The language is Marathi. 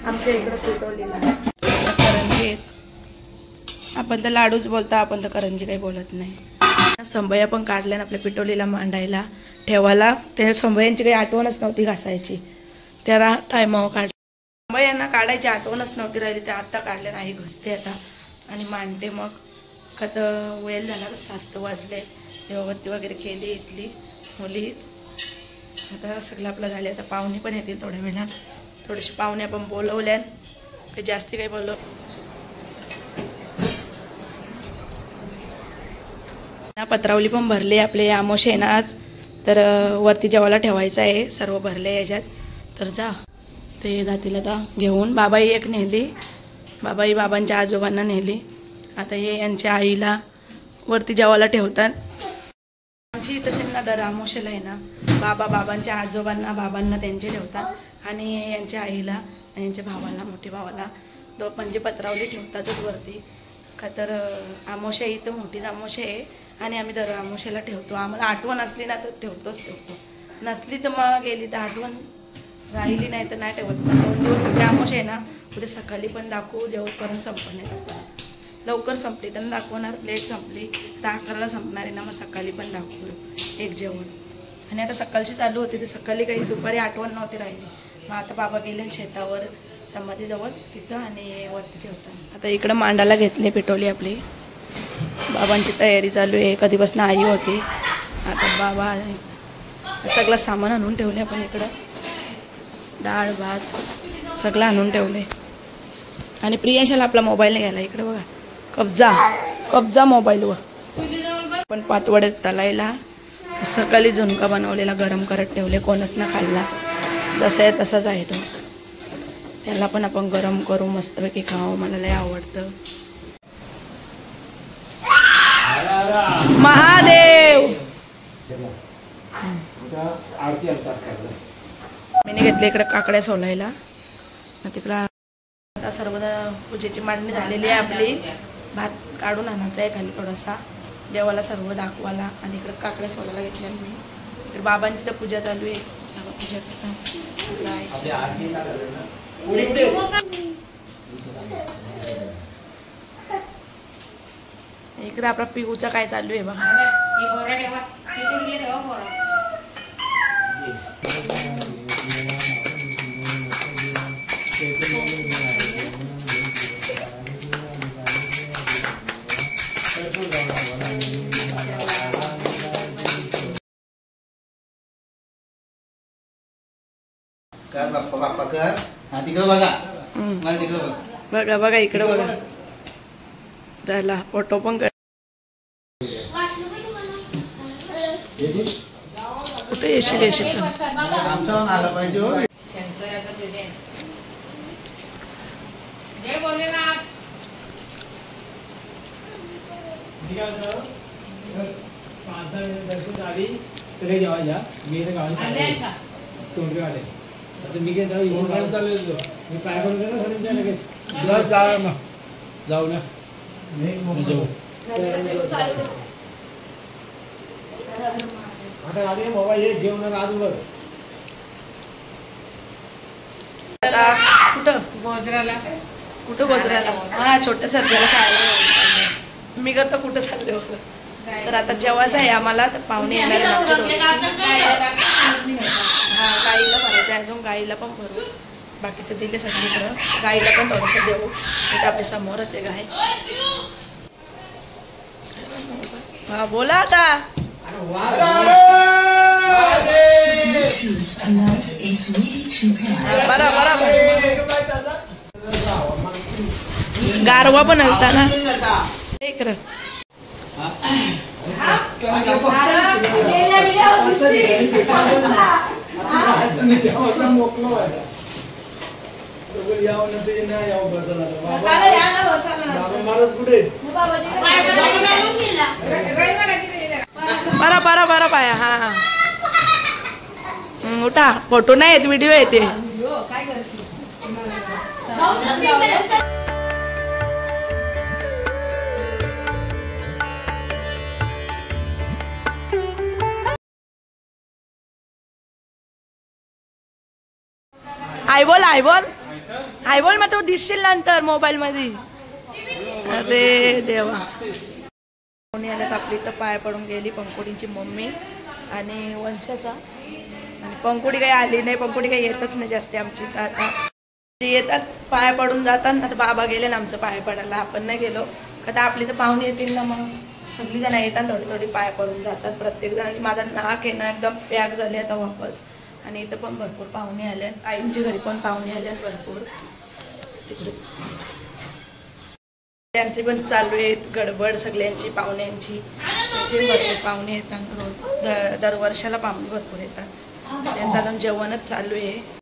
आमच्या इकडं पिटोलीला करंजी आहेत. आपण तर लाडूच बोलता, आपण तर करंजी काही बोलत नाही. संभया पण काढल्या आपल्या पिटोलीला मांडायला ठेवायला. त्या संभयांची काही आठवणच नव्हती घासायची, त्याला टायमावर काढ. संभयांना काढायची आठवणच नव्हती राहिली, त्या आत्ता काढल्या. नाही घसते आता आणि मांडते. मग खत वेळ झाला, 7 वाजले. देवबत्ती वगैरे केली इथली मुलीच. आता सगळं आपलं झाले. आता पाहुणे पण येतील थोड्या वेळात. थोडेसे पाहुणे आपण बोलवल्या, काही जास्ती काही बोलव. पत्रावली पण भरले आपले. आमोशे ना आज, तर वरती जेवायला ठेवायचं आहे. सर्व भरले याच्यात. तर जा ते जातील आता घेऊन. बाबाई एक नेली, बाबाई बाबांच्या आजोबांना नेली. आता हे यांच्या आईला वरती जेवायला ठेवतात. आमची तसे ना दर आमोशेला आहे ना, बाबांच्या आजोबांना बाबांना त्यांचे ठेवतात आणि यांच्या आईला आणि यांच्या भावाला, मोठ्या भावाला म्हणजे पत्रावली ठेवतातच वरती. का तर आमोशा इथं मोठीच आमोशा आहे आणि आम्ही दर आमोशाला ठेवतो. आम्हाला आठवण असली ना तर ठेवतो. नसली तर मग गेली तर आठवण राहिली, नाही तर नाही ठेवत. पण 2 दिवस उद्या आमोशा आहे ना, उद्या सकाळी पण दाखवू. जेवपर्यंत संपणार, लवकर संपली तर दाखवणार. लेट संपली तर 11ला संपणार आहे ना, मग सकाळी पण दाखवू एक जेवण. आणि आता सकाळची चालू होती, तर सकाळी काही दुपारी आठवण नव्हती राहिली. मग आता बाबा गेले शेतावर समाधीजवळ तिथं आणि वरती ठेवतात. आता इकडं मांडायला घेतली पिटोली आपली. बाबांची तयारी चालू आहे. कधीपासून आई होती, आता बाबा सगळं सामान आणून ठेवले. आपण इकडं डाळ भात सगळं आणून ठेवले. आणि प्रियांशाला आपला मोबाईल घ्यायला इकडे बघा, कब्जा मोबाईलवर. पण पातवड्यात तलायला सकाळी झुणका बनवलेला गरम करत ठेवले. कोणच ना खाल्ला, जसं आहे तसाच आहे तो. त्याला पण आपण गरम करू मस्तपैकी खाऊ. मला लय आवडतं. महादेव मी घेतले इकडे काकड्या सोलायला. तिकडं आता सर्व पूजेची मांडणी झालेली आहे आपली. भात काढून आणायचा आहे खाली थोडासा देवाला सर्व दाखवायला. आणि इकडे काकड्या सोलायला घेतल्या मी. इकडे बाबांची तर पूजा चालू आहे. बाबा पूजा करतात. इकडे आपला पिऊचा काय चालू आहे बघा. बघा बघा इकडे बघा. त्याला फोटो पण कुठे येशील मी काय जाऊ ना. आता आधी मोबाईल हे जेवण आजवर कुठं गोजराला हा छोट्या सर्जाला खायला. मी करतो कुठं चालले होतं. तर आता जेवायचं आहे आम्हाला. तर पाहुणे येणार. हा गाईला भरायचं आहे अजून. गाईला पण भरू. बाकीचं दिले सगळीकडं. गाईला पण थोडंसं देऊ. इथं आपल्या समोरच आहे गाय. हा बोला आता. बरा गारवा पण हलता ना इकडं. बरा पाया. हा उठा. फोटो नाही येत, व्हिडिओ येते. आई बोल हाय बोल मग तू दिसशील नंतर मोबाईल मध्ये. अरे देवा. कोणी आल्यात आपली तर पाय पडून गेली पंकुडीची मम्मी आणि वंशाचा. आणि पंकुडी काही आली नाही. पंकुडी काही येतच नाही जास्त आमची. तर आता येतात पाय पडून जातात. आता बाबा गेले ना आमचं पाय पडायला. आपण नाही गेलो. आता आपली तर पाहुणे येतील ना मग सगळी जण येतात थोडी थोडी पाय पडून जातात प्रत्येक जण. माझा नाक आहे ना एकदम पॅक झाले आता वापस. आणि इथं पण भरपूर पाहुणे आले. आईंच्या घरी पण पाहुणे आले भरपूर. तिकडे त्यांची पण चालू आहेत गडबड सगळ्यांची पाहुण्यांची. त्यांचे भरपूर पाहुणे येतात रोज. दरवर्षाला पाहुणे भरपूर येतात. त्यांचं अजून जेवणच चालू आहे.